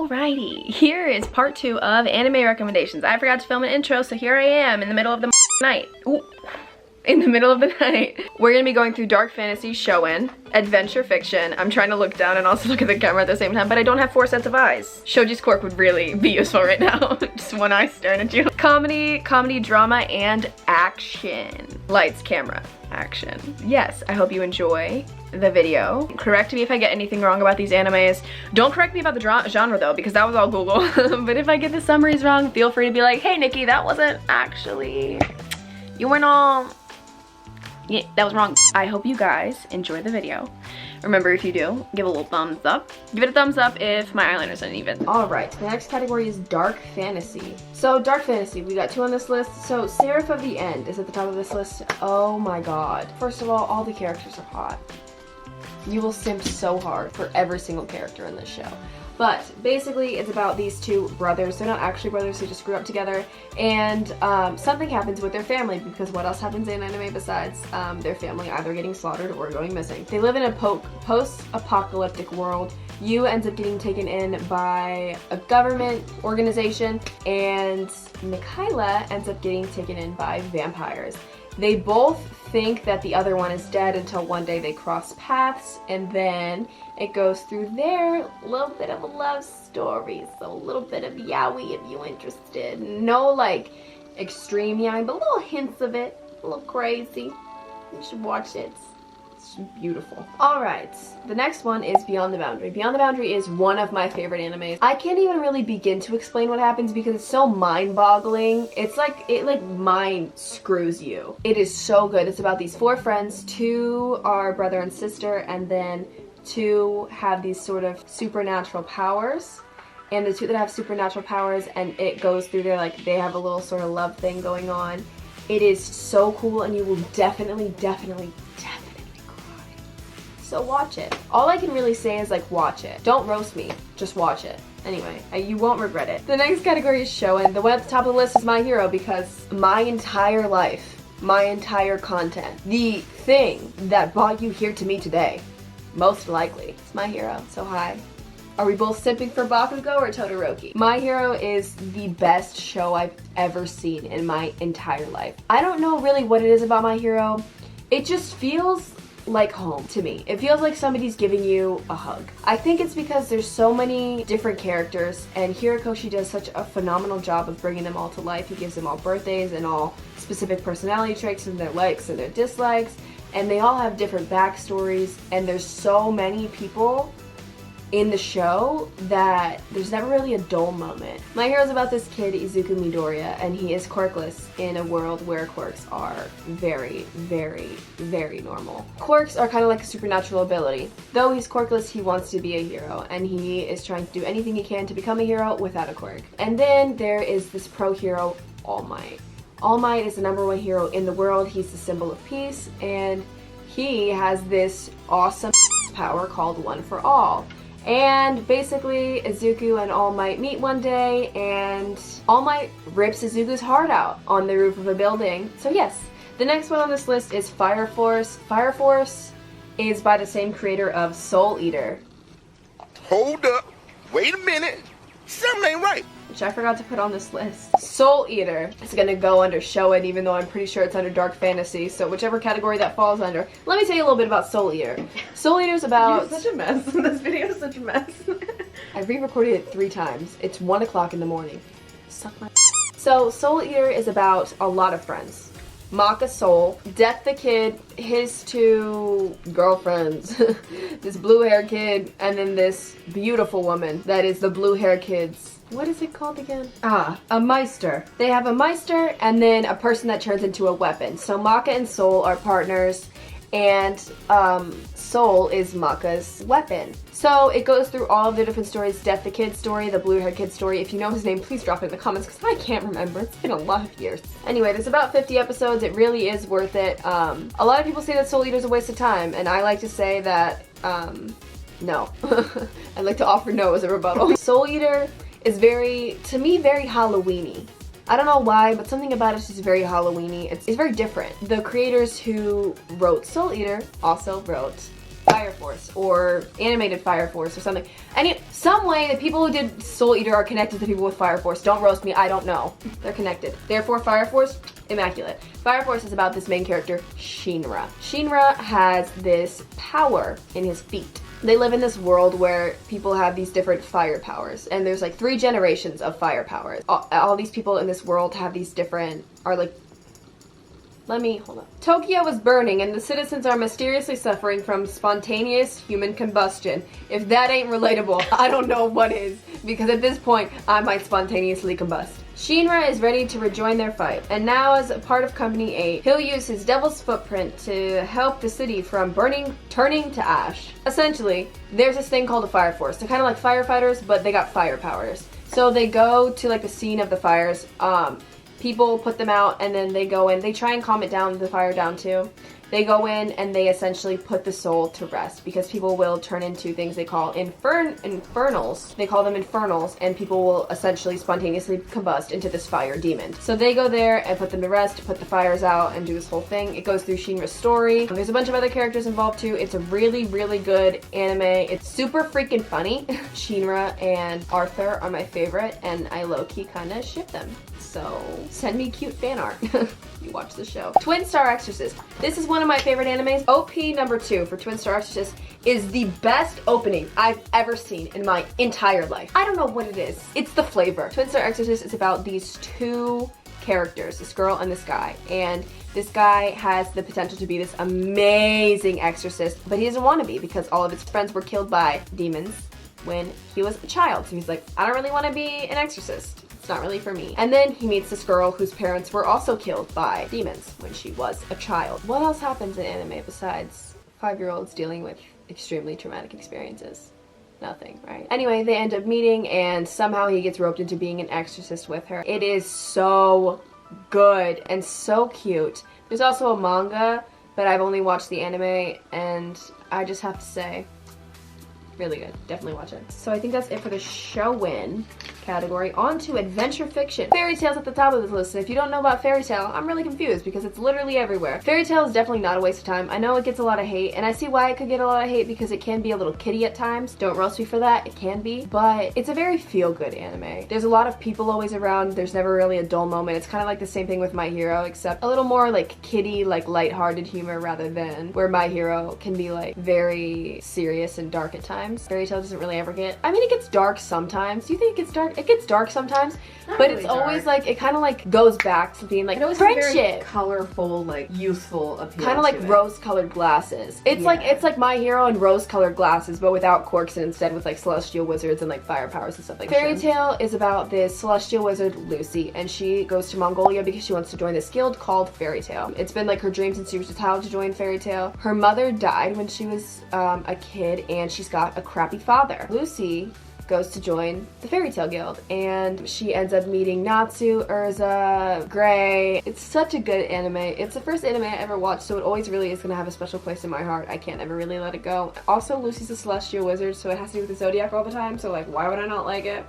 Alrighty, here is part 2 of anime recommendations. I forgot to film an intro, so here I am in the middle of the night. Ooh. In the middle of the night. We're gonna be going through dark fantasy, shonen, adventure fiction. I'm trying to look down and also look at the camera at the same time, but I don't have 4 sets of eyes. Shoji's cork would really be useful right now. Just one eye staring at you. Comedy, drama, and action. Lights, camera, action. Yes, I hope you enjoy the video. Correct me if I get anything wrong about these animes. Don't correct me about the genre though, because that was all Google. But if I get the summaries wrong, feel free to be like, hey Nikki, that wasn't actually, you went all, yeah, that was wrong. I hope you guys enjoy the video. Remember, if you do, give a little thumbs up. Give it a thumbs up if my eyeliner's uneven. Alright, the next category is dark fantasy. So dark fantasy, we got 2 on this list. So Seraph of the End is at the top of this list. Oh my god. First of all the characters are hot. You will simp so hard for every single character in this show. But basically it's about these 2 brothers. They're not actually brothers, they just grew up together. And something happens with their family, because what else happens in anime besides their family either getting slaughtered or going missing? They live in a post-apocalyptic world. Yu ends up getting taken in by a government organization, and Mikhaila ends up getting taken in by vampires. They both think that the other one is dead until one day they cross paths, and then it goes through their little bit of a love story. So a little bit of yaoi if you're interested. No like extreme yaoi, but little hints of it. A little crazy. You should watch it. It's beautiful. Alright, the next one is Beyond the Boundary. Beyond the Boundary is one of my favorite animes. I can't even really begin to explain what happens because it's so mind-boggling. It's like, it like mind screws you. It is so good. It's about these 4 friends. 2 are brother and sister, and then 2 have these sort of supernatural powers. And the 2 that have supernatural powers, and it goes through their, like, they have a little sort of love thing going on. It is so cool, and you will definitely cry. So watch it. All I can really say is like watch it. Don't roast me, just watch it. Anyway, you won't regret it. The next category is shonen. The one at the top of the list is My Hero, because my entire life, my entire content, the thing that brought you here to me today, most likely, it's My Hero. So hi. Are we both simping for Bakugo or Todoroki? My Hero is the best show I've ever seen in my entire life. I don't know really what it is about My Hero. It just feels like home to me. It feels like somebody's giving you a hug. I think it's because there's so many different characters, and Horikoshi does such a phenomenal job of bringing them all to life. He gives them all birthdays and all specific personality traits and their likes and their dislikes, and they all have different backstories, and there's so many people in the show that there's never really a dull moment. My Hero's about this kid, Izuku Midoriya, and he is quirkless in a world where quirks are very normal. Quirks are kind of like a supernatural ability. Though he's quirkless, he wants to be a hero, and he is trying to do anything he can to become a hero without a quirk. And then there is this pro hero, All Might. All Might is the #1 hero in the world. He's the symbol of peace, and he has this awesome power called One for All. And basically, Izuku and All Might meet one day, and All Might rips Izuku's heart out on the roof of a building. So yes, the next one on this list is Fire Force. Fire Force is by the same creator of Soul Eater. Hold up, wait a minute, something ain't right. Which I forgot to put on this list. Soul Eater is gonna go under shonen, even though I'm pretty sure it's under dark fantasy, so whichever category that falls under. Let me tell you a little bit about Soul Eater. Soul Eater's about... You're such a mess. This video is such a mess. I re-recorded it 3 times. It's 1 o'clock in the morning. Suck my... So Soul Eater is about a lot of friends. Maka Soul, Death the Kid, his 2 girlfriends, this blue-haired kid, and then this beautiful woman that is the blue-haired kid's... What is it called again? A Meister. They have a Meister and then a person that turns into a weapon. So Maka and Soul are partners, and Soul is Maka's weapon. So it goes through all of the different stories. Death the Kid story, the blue-haired kid story. If you know his name, please drop it in the comments because I can't remember. It's been a lot of years. Anyway, there's about 50 episodes. It really is worth it. A lot of people say that Soul Eater is a waste of time, and I like to say that, no. I'd like to offer no as a rebuttal. Soul Eater is to me, very Halloween-y. I don't know why, but something about it is just very Halloween-y. It's very different. The creators who wrote Soul Eater also wrote Fire Force or animated Fire Force or something. Some way the people who did Soul Eater are connected to people with Fire Force. Don't roast me, I don't know. They're connected. Therefore, Fire Force, immaculate. Fire Force is about this main character, Shinra. Shinra has this power in his feet. They live in this world where people have these different fire powers, and there's like 3 generations of fire powers. All these people in this world have these different, hold on. Tokyo is burning and the citizens are mysteriously suffering from spontaneous human combustion. If that ain't relatable, I don't know what is, because at this point, I might spontaneously combust. Shinra is ready to rejoin their fight, and now as a part of Company 8, he'll use his devil's footprint to help the city from turning to ash. Essentially, there's this thing called a fire force. They're kind of like firefighters, but they got fire powers. So they go to like the scene of the fires, people put them out, and then they go in, they try and calm the fire down too. They go in and they essentially put the soul to rest, because people will turn into things they call infernals. They call them infernals, and people will essentially spontaneously combust into this fire demon. So they go there and put them to rest, put the fires out, and do this whole thing. It goes through Shinra's story. There's a bunch of other characters involved too. It's a really, really good anime. It's super freaking funny. Shinra and Arthur are my favorite, and I low-key kind of ship them. So send me cute fan art. You watch the show. Twin Star Exorcist. This is one of my favorite animes. OP number 2 for Twin Star Exorcist is the best opening I've ever seen in my entire life. I don't know what it is. It's the flavor. Twin Star Exorcist is about these 2 characters, this girl and this guy, and this guy has the potential to be this amazing exorcist, but he doesn't want to be because all of his friends were killed by demons when he was a child. So he's like, I don't really want to be an exorcist. Not really for me. And then he meets this girl whose parents were also killed by demons when she was a child. What else happens in anime besides 5-year-olds dealing with extremely traumatic experiences? Nothing, right? Anyway, they end up meeting and somehow he gets roped into being an exorcist with her. It is so good and so cute. There's also a manga, but I've only watched the anime and I just have to say, really good. Definitely watch it. So I think that's it for the Shonen category. On to adventure fiction. Fairy tales at the top of this list. If you don't know about fairy tale, I'm really confused because it's literally everywhere. Fairy tale is definitely not a waste of time. I know it gets a lot of hate, and I see why it could get a lot of hate because it can be a little kiddie at times. Don't roast me for that. It can be, but it's a very feel-good anime. There's a lot of people always around. There's never really a dull moment. It's kind of like the same thing with My Hero, except a little more like kiddie, like lighthearted humor rather than where My Hero can be like very serious and dark at times. Fairy tale doesn't really ever get, I mean, it gets dark sometimes. Do you think it gets dark? It gets dark sometimes, but really it's dark. Always like, it kind of like goes back to being like friendship. Very colorful, like youthful appeal. Kind of like rose-colored glasses. It's like My Hero and rose-colored glasses, but without quirks and instead with like celestial wizards and like fire powers and stuff like that. Fairy tale is about this celestial wizard, Lucy, and she goes to Mongolia because she wants to join this guild called Fairy Tale. It's been like her dream since she was a child to join Fairy Tale. Her mother died when she was a kid, and she's got a crappy father. Lucy goes to join the Fairy Tale Guild, and she ends up meeting Natsu, Urza, Gray. It's such a good anime. It's the first anime I ever watched, so it always really is gonna have a special place in my heart. I can't ever really let it go. Also, Lucy's a celestial wizard, so it has to do with the zodiac all the time, so like, why would I not like it?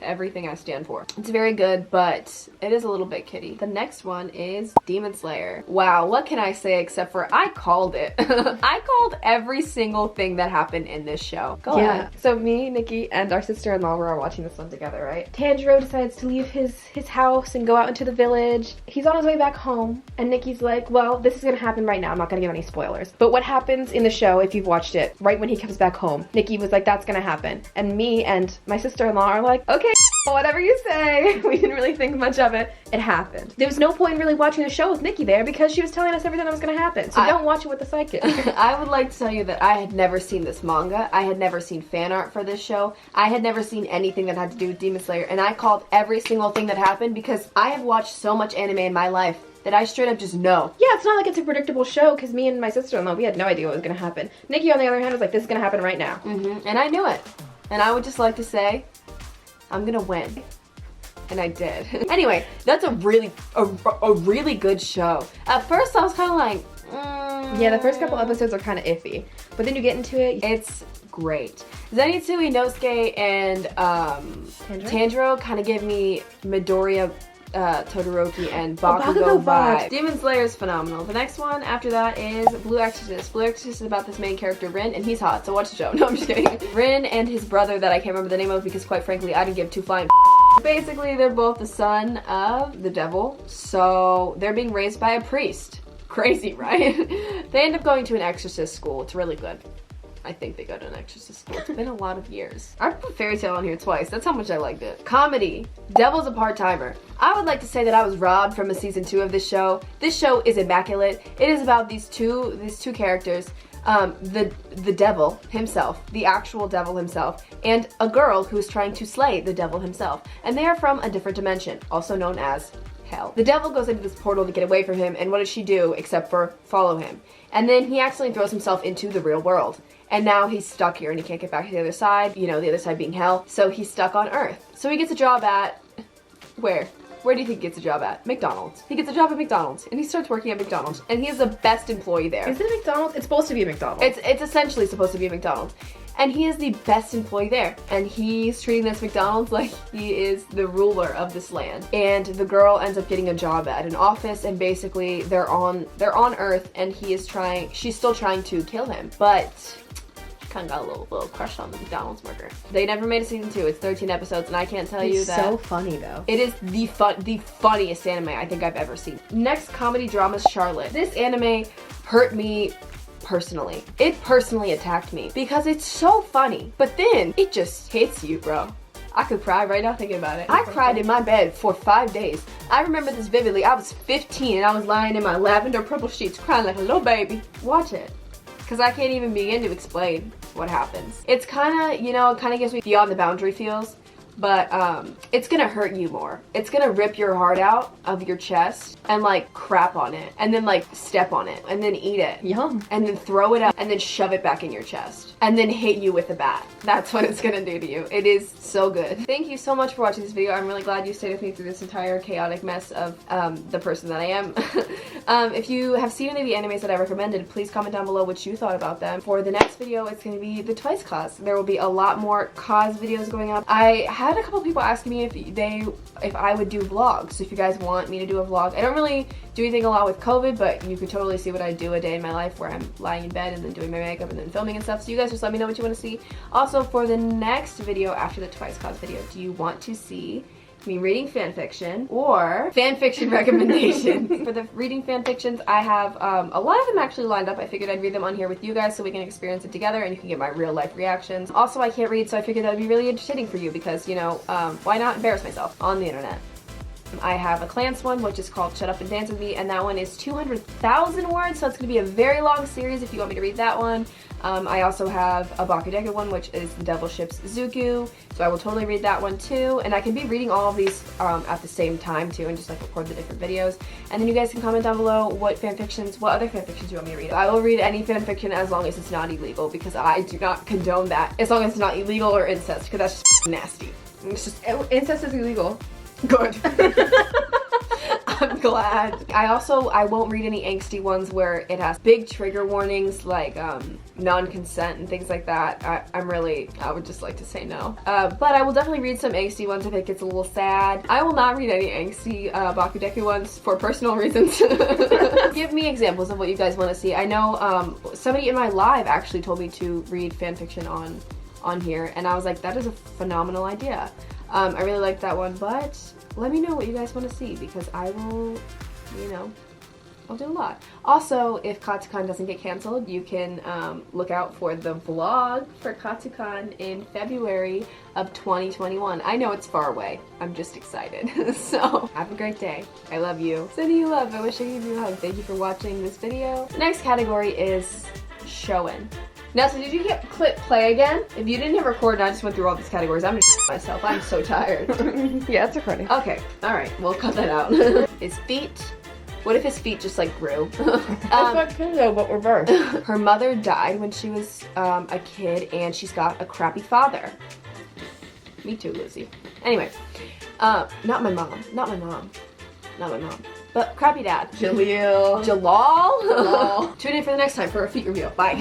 Everything I stand for. It's very good, but it is a little bit kiddie. The next one is Demon Slayer. Wow, what can I say except for I called it. I called every single thing that happened in this show. Go ahead. So me, Nikki, and our sister-in-law were all watching this one together, right? Tanjiro decides to leave his house and go out into the village. He's on his way back home, and Nikki's like, well, this is gonna happen right now. I'm not gonna give any spoilers. But what happens in the show, if you've watched it, right when he comes back home, Nikki was like, that's gonna happen. And me and my sister-in-law are like, okay, whatever you say. We didn't really think much of it. It happened. There was no point in really watching the show with Nikki there because she was telling us everything that was going to happen. So don't watch it with the psychic. I would like to tell you that I had never seen this manga. I had never seen fan art for this show. I had never seen anything that had to do with Demon Slayer, and I called every single thing that happened because I have watched so much anime in my life that I straight up just know. Yeah, it's not like it's a predictable show because me and my sister-in-law, we had no idea what was going to happen. Nikki, on the other hand, was like, this is going to happen right now. And I knew it. And I would just like to say, I'm gonna win. And I did. Anyway, that's a really good show. At first I was kind of like, yeah, the first couple episodes are kind of iffy, but then you get into it, it's great. Zenitsu, Inosuke, and Tanjiro kind of give me Midoriya Todoroki and Bakugo Bakugo vibes. vibes. Demon Slayer is phenomenal. The next one after that is Blue Exorcist. Blue Exorcist is about this main character, Rin, and he's hot, so watch the show. No, I'm just kidding. Rin and his brother that I can't remember the name of because quite frankly I didn't give two flying Basically, they're both the son of the devil, so they're being raised by a priest. Crazy, right? They end up going to an exorcist school. It's really good. I think they go to an exorcist school. It's been a lot of years. I put Fairy Tail on here twice. That's how much I liked it. Comedy. Devil's a part-timer. I would like to say that I was robbed from a season 2 of this show. This show is immaculate. It is about these two characters. The devil himself, the actual devil himself, and a girl who is trying to slay the devil himself. And they are from a different dimension, also known as hell. The devil goes into this portal to get away from him, and what does she do except for follow him? And then he accidentally throws himself into the real world. And now he's stuck here and he can't get back to the other side, you know, the other side being hell. So he's stuck on Earth. So he gets a job at, where? Where do you think he gets a job at? McDonald's. He gets a job at McDonald's and he starts working at McDonald's and he is the best employee there. Is it a McDonald's? It's supposed to be a McDonald's. It's essentially supposed to be a McDonald's. And he is the best employee there. And he's treating this McDonald's like he is the ruler of this land. And the girl ends up getting a job at an office and basically they're on Earth and she's still trying to kill him. But kind of got a little crush on the McDonald's worker. They never made a season 2. It's 13 episodes and I can't tell you that. It's so funny though. It is the funniest anime I think I've ever seen. Next comedy drama is Charlotte. This anime hurt me personally. It personally attacked me because it's so funny, but then it just hits you, bro. I could cry right now thinking about it. I cried in my bed for 5 days. I remember this vividly. I was 15 and I was lying in my lavender purple sheets crying like a little baby. Watch it. Because I can't even begin to explain what happens. It's kind of, you know, it kind of gives me beyond the boundary feels, but it's gonna hurt you more. It's gonna rip your heart out of your chest and like crap on it and then like step on it and then eat it. Yum. And then throw it up and then shove it back in your chest and then hit you with a bat. That's what it's gonna do to you. It is so good. Thank you so much for watching this video. I'm really glad you stayed with me through this entire chaotic mess of the person that I am. If you have seen any of the animes that I recommended, please comment down below what you thought about them. For the next video, it's going to be the Twice cause. There will be a lot more cause videos going up. I had a couple people asking me if I would do vlogs. So if you guys want me to do a vlog, I don't really do anything a lot with COVID, but you could totally see what I do a day in my life where I'm lying in bed and then doing my makeup and then filming and stuff. So you guys just let me know what you want to see. Also, for the next video after the Twice cause video, do you want to see me reading fanfiction or fanfiction recommendations? For the reading fanfictions, I have a lot of them actually lined up. I figured I'd read them on here with you guys so we can experience it together and you can get my real life reactions. Also, I can't read, so I figured that would be really entertaining for you because, you know, why not embarrass myself on the internet? I have a Clans one, which is called Shut Up and Dance With Me, and that one is 200,000 words, so it's going to be a very long series if you want me to read that one. I also have a BAKUDEKU one, which is The Devil Ships Zuku, so I will totally read that one too, and I can be reading all of these at the same time too, and just like record the different videos. And then you guys can comment down below what other fanfictions you want me to read. I will read any fanfiction as long as it's not illegal, because I do not condone that, as long as it's not illegal or incest, because that's just nasty. It's just, Incest is illegal. good. I'm glad. I won't read any angsty ones where it has big trigger warnings like non-consent and things like that. I would just like to say no. But I will definitely read some angsty ones if it gets a little sad. I will not read any angsty BAKUDEKU ones for personal reasons. Give me examples of what you guys want to see. I know somebody in my live actually told me to read fanfiction on here, and I was like, that is a phenomenal idea. I really like that one, but let me know what you guys want to see because I will, you know, I'll do a lot. Also, if Katsucon doesn't get canceled, you can look out for the vlog for Katsucon in February of 2021. I know it's far away. I'm just excited. So, have a great day. I love you. Sending you love. I wish I could give you a hug. Thank you for watching this video. The next category is Shonen. Now, so did you click play again? If you didn't hit record and I just went through all these categories, I'm gonna myself. I'm so tired. Yeah, it's recording. Okay, alright, we'll cut that out. His feet. What if his feet just like grew? It's not good though, but reverse. Her mother died when she was a kid and she's got a crappy father. Me too, Lucy. Anyway, not my mom. Not my mom. Not my mom. But crappy dad. Jaleel. Jalal? Tune in for the next time for a feet review. Bye.